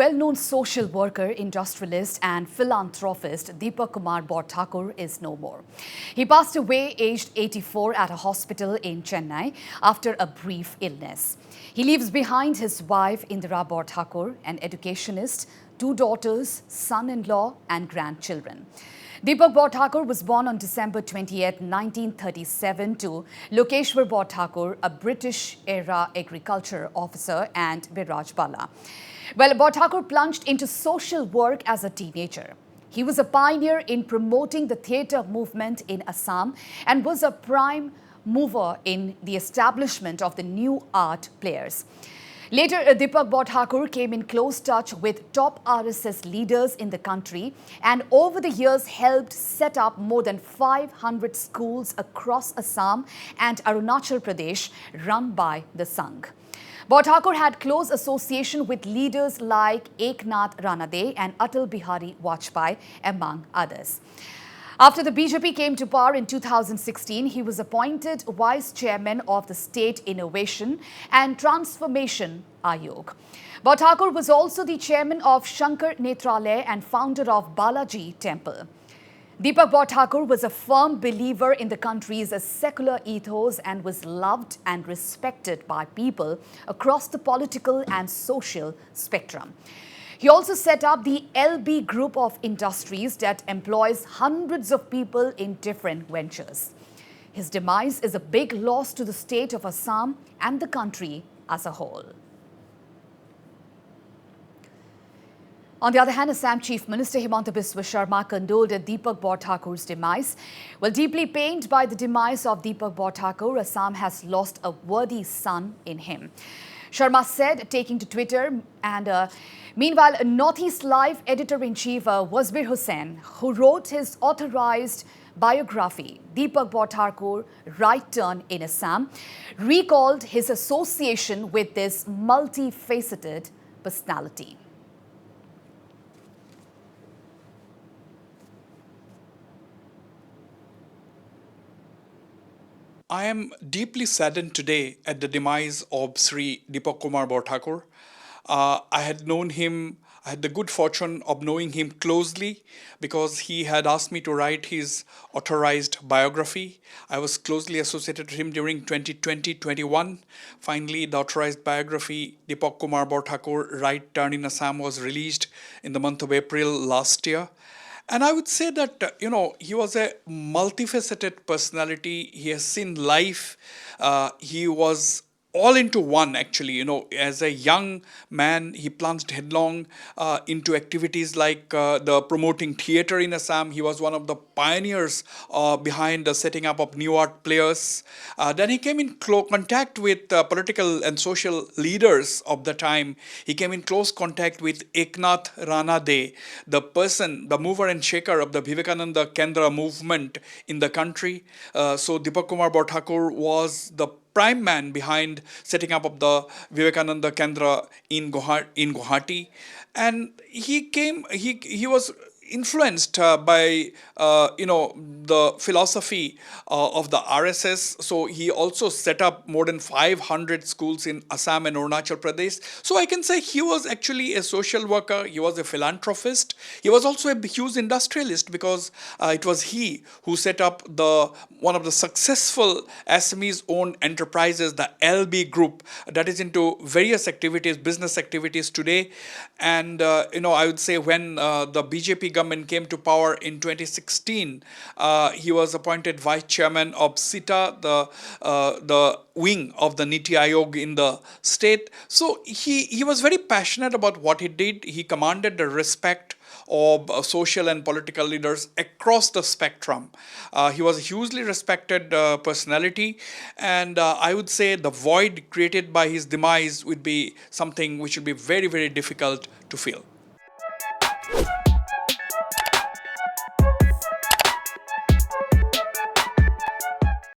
well-known social worker, industrialist and philanthropist Dipok Kumar Barthakur is no more. He passed away aged 84 at a hospital in Chennai after a brief illness. He leaves behind his wife Indira Barthakur, an educationist, 2 daughters, son-in-law and grandchildren. Dipok Barthakur was born on December 28, 1937 to Lokeshwar Barthakur, a British-era agriculture officer, and Biraj Bala. Well, Barthakur plunged into social work as a teenager. He was a pioneer in promoting the theatre movement in Assam and was a prime mover in the establishment of the new art players. Later, Dipok Barthakur came in close touch with top RSS leaders in the country and over the years helped set up more than 500 schools across Assam and Arunachal Pradesh run by the Sangh. Barthakur had close association with leaders like Eknath Ranade and Atal Bihari Vajpayee, among others. After the BJP came to power in 2016, he was appointed Vice Chairman of the State Innovation and Transformation Ayog. Barthakur was also the Chairman of Shankar Netralaya and founder of Balaji Temple. Dipok Barthakur was a firm believer in the country's secular ethos and was loved and respected by people across the political and social spectrum. He also set up the LB Group of Industries that employs hundreds of people in different ventures. His demise is a big loss to the state of Assam and the country as a whole. On the other hand, Assam Chief Minister Himanta Biswa Sharma condoled at Dipok Barthakur's demise. Well, deeply pained by the demise of Dipok Barthakur, Assam has lost a worthy son in him. Sharma said, taking to Twitter, and meanwhile, Northeast Live editor-in-chief Wasbir Hussain, who wrote his authorized biography, Dipok Barthakur, Right Turn in Assam, recalled his association with this multifaceted personality. I am deeply saddened today at the demise of Sri Dipok Kumar Barthakur. I had the good fortune of knowing him closely because he had asked me to write his authorized biography. I was closely associated with him during 2020-21. Finally, the authorized biography, Dipok Kumar Barthakur, Right Turn in Assam, was released in the month of April last year. And I would say that, he was a multifaceted personality. He has seen life. He was all into one, actually. As a young man, he plunged headlong into activities like the promoting theatre in Assam. He was one of the pioneers behind the setting up of new art players. Then he came in contact with political and social leaders of the time. He came in close contact with Eknath Ranade, the mover and shaker of the Vivekananda Kendra movement in the country. So Dipok Kumar Barthakur was the prime man behind setting up of the Vivekananda Kendra in Guwahati, and he was influenced by the philosophy of the RSS. So he also set up more than 500 schools in Assam and Arunachal Pradesh. So I can say he was actually a social worker. He was a philanthropist. He was also a huge industrialist because it was he who set up one of the successful SMEs owned enterprises, the LB Group, that is into various activities, business activities today. And I would say when the BJP government came to power in 2016, he was appointed vice chairman of SITA, the wing of the Niti Aayog in the state. So he was very passionate about what he did. He commanded the respect of social and political leaders across the spectrum. He was a hugely respected personality, and I would say the void created by his demise would be something which would be very, very difficult to fill.